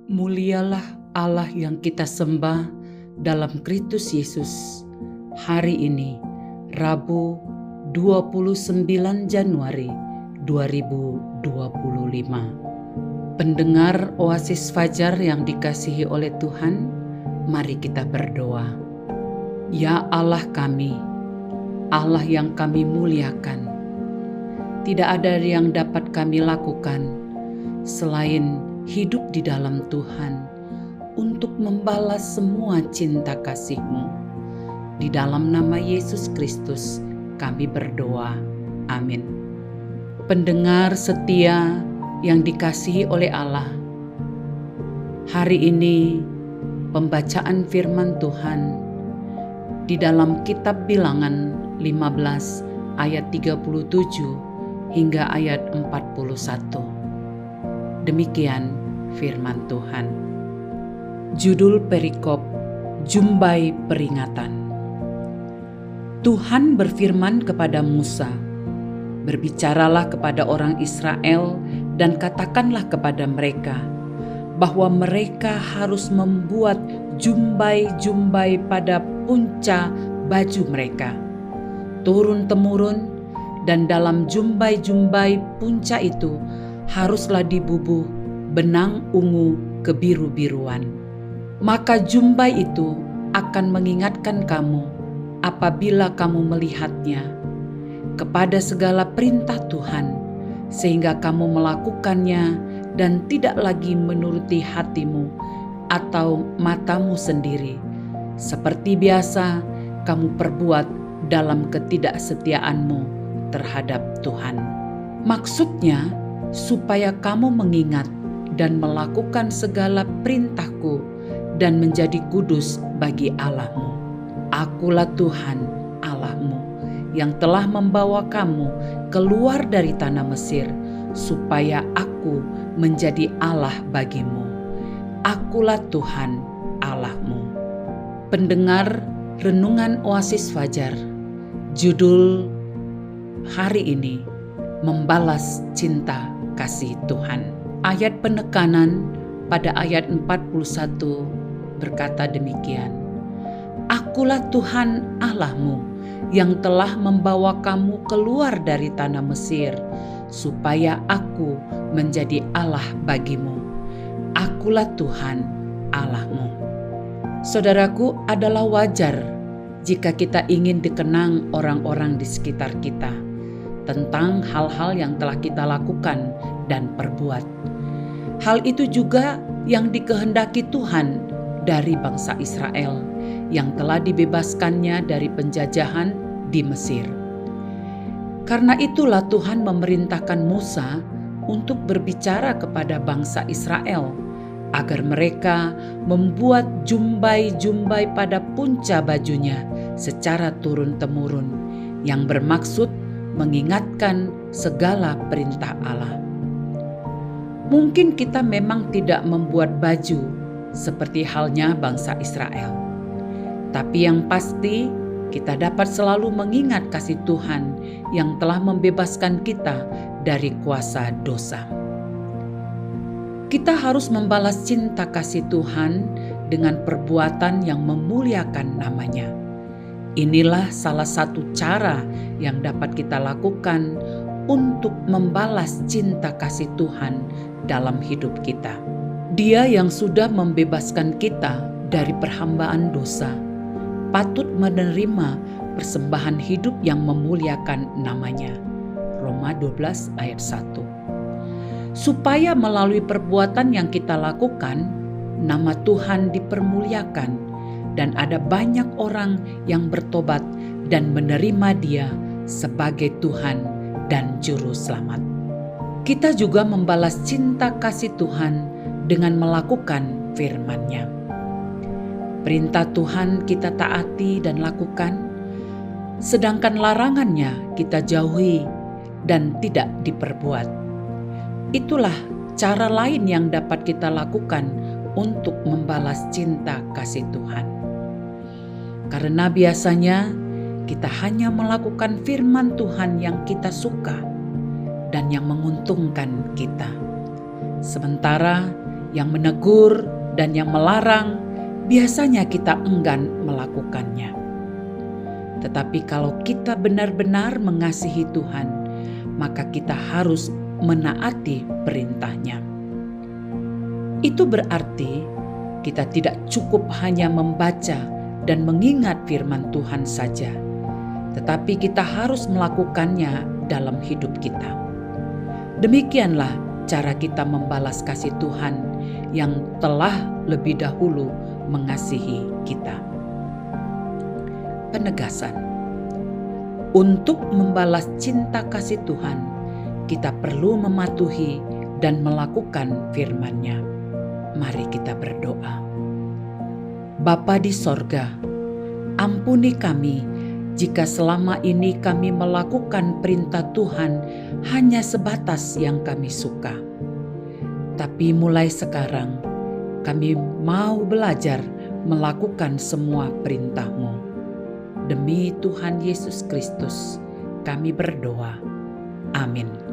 Mulialah Allah yang kita sembah dalam Kristus Yesus. Hari ini, Rabu 29 Januari 2025. Pendengar Oasis Fajar yang dikasihi oleh Tuhan, mari kita berdoa. Ya Allah kami, Allah yang kami muliakan, tidak ada yang dapat kami lakukan selain hidup di dalam Tuhan untuk membalas semua cinta kasih-Mu. Di dalam nama Yesus Kristus kami berdoa. Amin. Pendengar setia yang dikasihi oleh Allah, hari ini pembacaan firman Tuhan di dalam kitab Bilangan 15 ayat 37 hingga ayat 41. Demikian firman Tuhan. Judul perikop, Jumbai Peringatan. Tuhan berfirman kepada Musa, "Berbicaralah kepada orang Israel dan katakanlah kepada mereka bahwa mereka harus membuat jumbai-jumbai pada punca baju mereka, turun-temurun, dan dalam jumbai-jumbai punca itu haruslah dibubuh benang ungu kebiru-biruan. Maka jumbai itu akan mengingatkan kamu apabila kamu melihatnya kepada segala perintah Tuhan, sehingga kamu melakukannya dan tidak lagi menuruti hatimu atau matamu sendiri, seperti biasa kamu perbuat dalam ketidaksetiaanmu terhadap Tuhan." Maksudnya, supaya kamu mengingat dan melakukan segala perintahku dan menjadi kudus bagi Allahmu. Akulah Tuhan Allahmu yang telah membawa kamu keluar dari tanah Mesir, supaya aku menjadi Allah bagimu. Akulah Tuhan Allahmu. Pendengar Renungan Oasis Fajar, judul hari ini, Membalas Cinta Kasih Tuhan. Ayat penekanan pada ayat 41 berkata demikian, "Akulah Tuhan Allahmu yang telah membawa kamu keluar dari tanah Mesir, supaya aku menjadi Allah bagimu. Akulah Tuhan Allahmu." Saudaraku, adalah wajar jika kita ingin dikenang orang-orang di sekitar kita tentang hal-hal yang telah kita lakukan dan perbuat. Hal itu juga yang dikehendaki Tuhan dari bangsa Israel yang telah dibebaskannya dari penjajahan di Mesir. Karena itulah Tuhan memerintahkan Musa untuk berbicara kepada bangsa Israel agar mereka membuat jumbai-jumbai pada punca bajunya secara turun-temurun, yang bermaksud mengingatkan segala perintah Allah. Mungkin kita memang tidak membuat baju seperti halnya bangsa Israel, tapi yang pasti kita dapat selalu mengingat kasih Tuhan yang telah membebaskan kita dari kuasa dosa. Kita harus membalas cinta kasih Tuhan dengan perbuatan yang memuliakan namanya. Inilah salah satu cara yang dapat kita lakukan untuk membalas cinta kasih Tuhan dalam hidup kita. Dia yang sudah membebaskan kita dari perhambaan dosa patut menerima persembahan hidup yang memuliakan namanya. Roma 12 ayat 1. Supaya melalui perbuatan yang kita lakukan, nama Tuhan dipermuliakan dan ada banyak orang yang bertobat dan menerima Dia sebagai Tuhan dan Juru Selamat. Kita juga membalas cinta kasih Tuhan dengan melakukan firman-Nya. Perintah Tuhan kita taati dan lakukan, sedangkan larangannya kita jauhi dan tidak diperbuat. Itulah cara lain yang dapat kita lakukan untuk membalas cinta kasih Tuhan. Karena biasanya kita hanya melakukan firman Tuhan yang kita suka dan yang menguntungkan kita. Sementara yang menegur dan yang melarang, biasanya kita enggan melakukannya. Tetapi kalau kita benar-benar mengasihi Tuhan, maka kita harus menaati perintah-Nya. Itu berarti kita tidak cukup hanya membaca dan mengingat firman Tuhan saja, tetapi kita harus melakukannya dalam hidup kita. Demikianlah cara kita membalas kasih Tuhan yang telah lebih dahulu mengasihi kita. Penegasan. Untuk membalas cinta kasih Tuhan, kita perlu mematuhi dan melakukan firman-Nya. Mari kita berdoa. Bapa di sorga, ampuni kami jika selama ini kami melakukan perintah Tuhan hanya sebatas yang kami suka. Tapi mulai sekarang, kami mau belajar melakukan semua perintah-Mu. Demi Tuhan Yesus Kristus, kami berdoa. Amin.